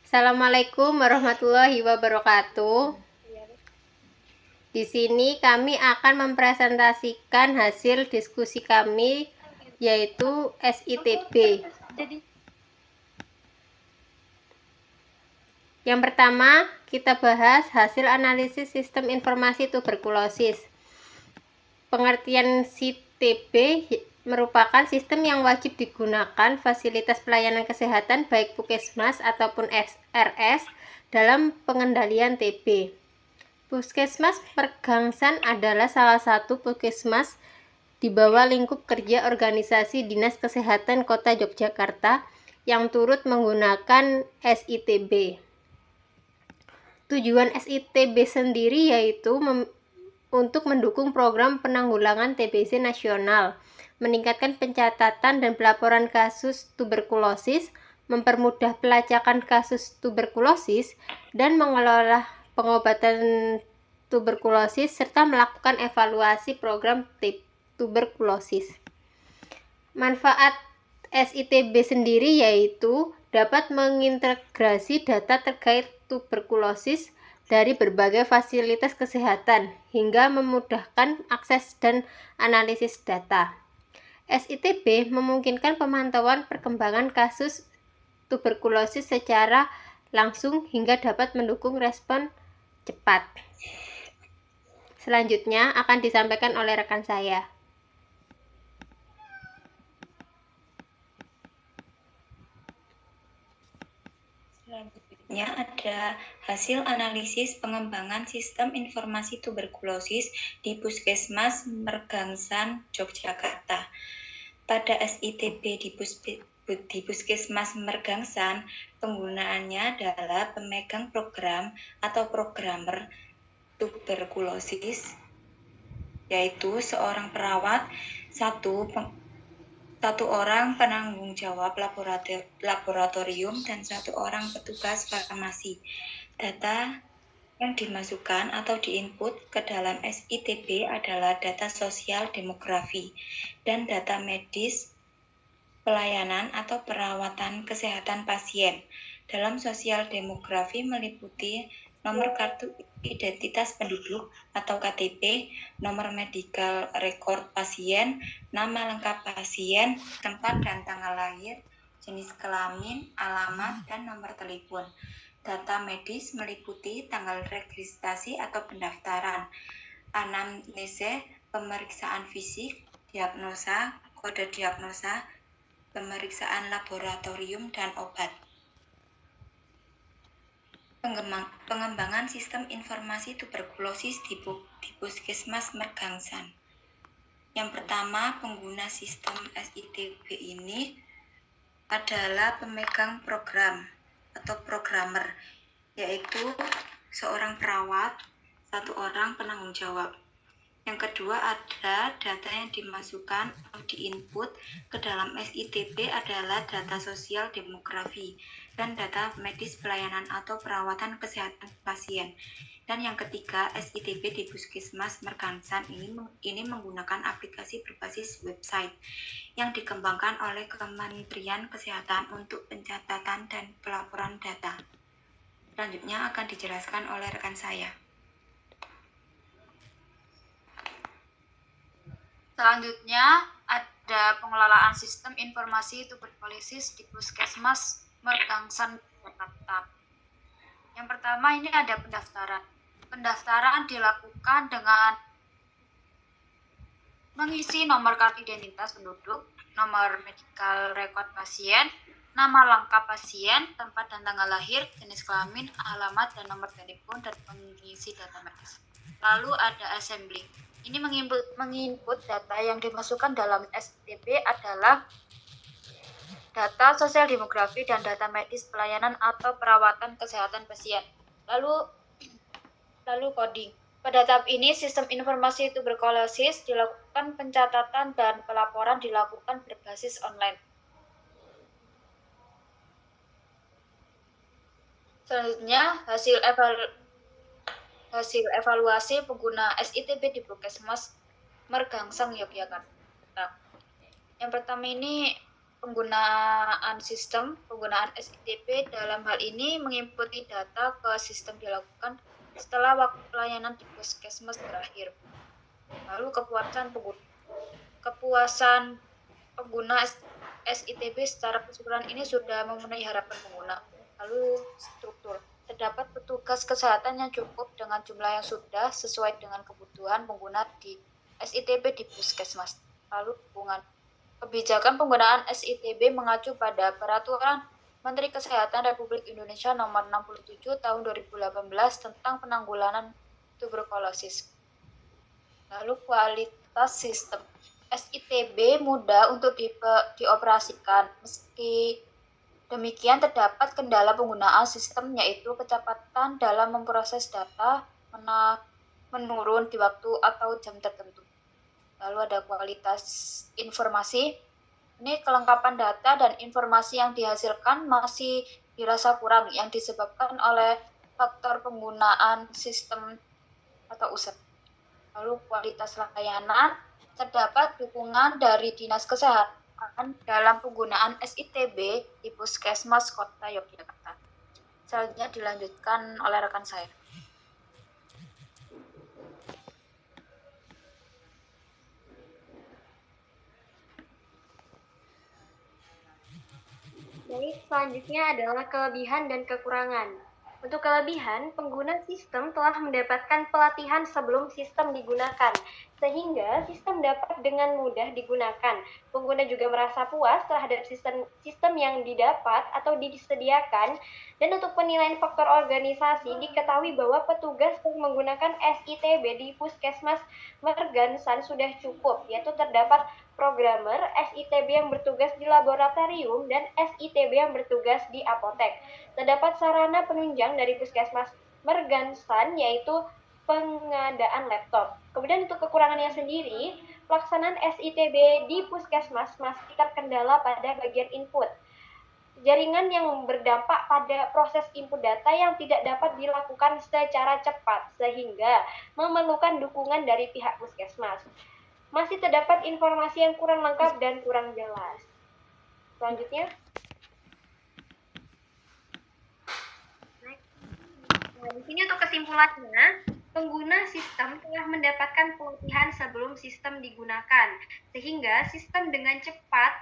Assalamualaikum warahmatullahi wabarakatuh. Di sini kami akan mempresentasikan hasil diskusi kami, yaitu SITB. Yang pertama, kita bahas hasil analisis sistem informasi tuberkulosis. Pengertian SITB merupakan sistem yang wajib digunakan fasilitas pelayanan kesehatan baik Puskesmas ataupun RS dalam pengendalian TB. Puskesmas Mergangsan adalah salah satu puskesmas di bawah lingkup kerja organisasi Dinas Kesehatan Kota Yogyakarta yang turut menggunakan SITB. Tujuan SITB sendiri yaitu untuk mendukung program penanggulangan TBC nasional, meningkatkan pencatatan dan pelaporan kasus tuberkulosis, mempermudah pelacakan kasus tuberkulosis, dan mengelola pengobatan tuberkulosis, serta melakukan evaluasi program tuberkulosis. Manfaat SITB sendiri yaitu dapat mengintegrasi data terkait tuberkulosis dari berbagai fasilitas kesehatan hingga memudahkan akses dan analisis data. SITB memungkinkan pemantauan perkembangan kasus tuberkulosis secara langsung hingga dapat mendukung respon cepat. Selanjutnya akan disampaikan oleh rekan saya. Selanjutnya ada hasil analisis pengembangan sistem informasi tuberkulosis di Puskesmas Mergangsan, Yogyakarta. Pada SITB di Puskesmas Mergangsan, penggunaannya adalah pemegang program atau programmer tuberkulosis, yaitu seorang perawat, satu orang penanggung jawab laboratorium, dan satu orang petugas farmasi. Data yang dimasukkan atau diinput ke dalam SITB adalah data sosial demografi dan data medis pelayanan atau perawatan kesehatan pasien. Dalam sosial demografi meliputi nomor kartu identitas penduduk atau KTP, nomor medical record pasien, nama lengkap pasien, tempat dan tanggal lahir, jenis kelamin, alamat, dan nomor telepon. Data medis meliputi tanggal registrasi atau pendaftaran, anamnese, pemeriksaan fisik, diagnosa, kode diagnosa, pemeriksaan laboratorium, dan obat. Pengembangan sistem informasi tuberkulosis di Puskesmas Mergangsan. Yang pertama, pengguna sistem SITB ini adalah pemegang program atau programmer, yaitu seorang perawat, satu orang penanggung jawab. Yang kedua, ada data yang dimasukkan atau diinput ke dalam SITB adalah data sosial demografi dan data medis pelayanan atau perawatan kesehatan pasien. Dan yang ketiga, SITB di Puskesmas Mergangsan ini menggunakan aplikasi berbasis website yang dikembangkan oleh Kementerian Kesehatan untuk pencatatan dan pelaporan data. Selanjutnya akan dijelaskan oleh rekan saya. Selanjutnya ada pengelolaan sistem informasi tuberkulosis di Puskesmas Mergangsan, Jakarta. Yang pertama ini ada pendaftaran. Pendaftaran dilakukan dengan mengisi nomor kartu identitas penduduk, nomor medical record pasien, nama lengkap pasien, tempat dan tanggal lahir, jenis kelamin, alamat, dan nomor telepon, dan mengisi data medis. Lalu ada assembly. Ini menginput data yang dimasukkan dalam SITB adalah data sosial demografi dan data medis pelayanan atau perawatan kesehatan pasien. Lalu coding. Pada tahap ini, sistem informasi tuberkulosis dilakukan pencatatan dan pelaporan dilakukan berbasis online. Selanjutnya, hasil evaluasi pengguna SITB di Puskesmas Mergangsan, Yogyakarta. Yang pertama ini penggunaan penggunaan SITB dalam hal ini menginputi data ke sistem dilakukan setelah waktu pelayanan di puskesmas berakhir. Lalu kepuasan pengguna SITB secara keseluruhan ini sudah memenuhi harapan pengguna. Lalu struktur. Terdapat petugas kesehatan yang cukup dengan jumlah yang sudah sesuai dengan kebutuhan pengguna di SITB di puskesmas. Lalu dukungan. Kebijakan penggunaan SITB mengacu pada Peraturan Menteri Kesehatan Republik Indonesia Nomor 67 Tahun 2018 tentang penanggulangan tuberkulosis. Lalu kualitas sistem. SITB mudah untuk dioperasikan. Meski demikian terdapat kendala penggunaan sistem, yaitu kecepatan dalam memproses data menurun di waktu atau jam tertentu. Lalu ada kualitas informasi. Ini kelengkapan data dan informasi yang dihasilkan masih dirasa kurang yang disebabkan oleh faktor penggunaan sistem atau user. Lalu kualitas layanan. Terdapat dukungan dari Dinas Kesehatan dalam penggunaan SITB di Puskesmas Kota Yogyakarta. Selanjutnya dilanjutkan oleh rekan saya. Baik, selanjutnya adalah kelebihan dan kekurangan. Untuk kelebihan, pengguna sistem telah mendapatkan pelatihan sebelum sistem digunakan, sehingga sistem dapat dengan mudah digunakan. Pengguna juga merasa puas terhadap sistem yang didapat atau disediakan. Dan untuk penilaian faktor organisasi, diketahui bahwa petugas yang menggunakan SITB di Puskesmas Mergansan sudah cukup, yaitu terdapat programmer, SITB yang bertugas di laboratorium, dan SITB yang bertugas di apotek. Terdapat sarana penunjang dari Puskesmas Mergansan, yaitu pengadaan laptop. Kemudian untuk kekurangannya sendiri, pelaksanaan SITB di Puskesmas masih terkendala pada bagian input. Jaringan yang berdampak pada proses input data yang tidak dapat dilakukan secara cepat, sehingga memerlukan dukungan dari pihak Puskesmas. Masih terdapat informasi yang kurang lengkap dan kurang jelas. Selanjutnya. Nah, di sini untuk kesimpulannya, pengguna sistem telah mendapatkan pelatihan sebelum sistem digunakan, sehingga sistem dengan cepat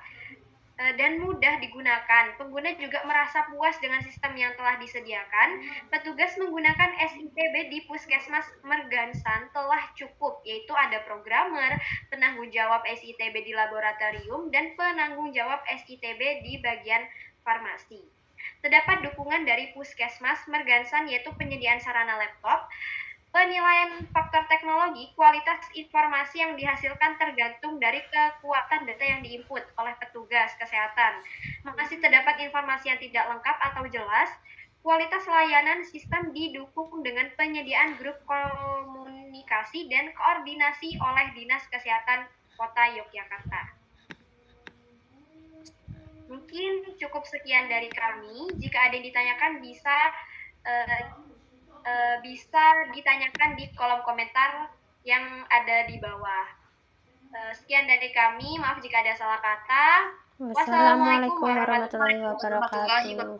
dan mudah digunakan. Pengguna juga merasa puas dengan sistem yang telah disediakan. Petugas menggunakan SITB di Puskesmas Mergansan telah cukup, yaitu ada programmer, penanggung jawab SITB di laboratorium, dan penanggung jawab SITB di bagian farmasi. Terdapat dukungan dari Puskesmas Mergansan, yaitu penyediaan sarana laptop. Penilaian faktor teknologi, kualitas informasi yang dihasilkan tergantung dari kekuatan data yang diinput oleh petugas kesehatan. Masih terdapat informasi yang tidak lengkap atau jelas. Kualitas layanan sistem didukung dengan penyediaan grup komunikasi dan koordinasi oleh Dinas Kesehatan Kota Yogyakarta. Mungkin cukup sekian dari kami. Jika ada yang ditanyakan bisa ditanyakan di kolom komentar yang ada di bawah. Sekian dari kami, maaf jika ada salah kata. Wassalamualaikum warahmatullahi wabarakatuh.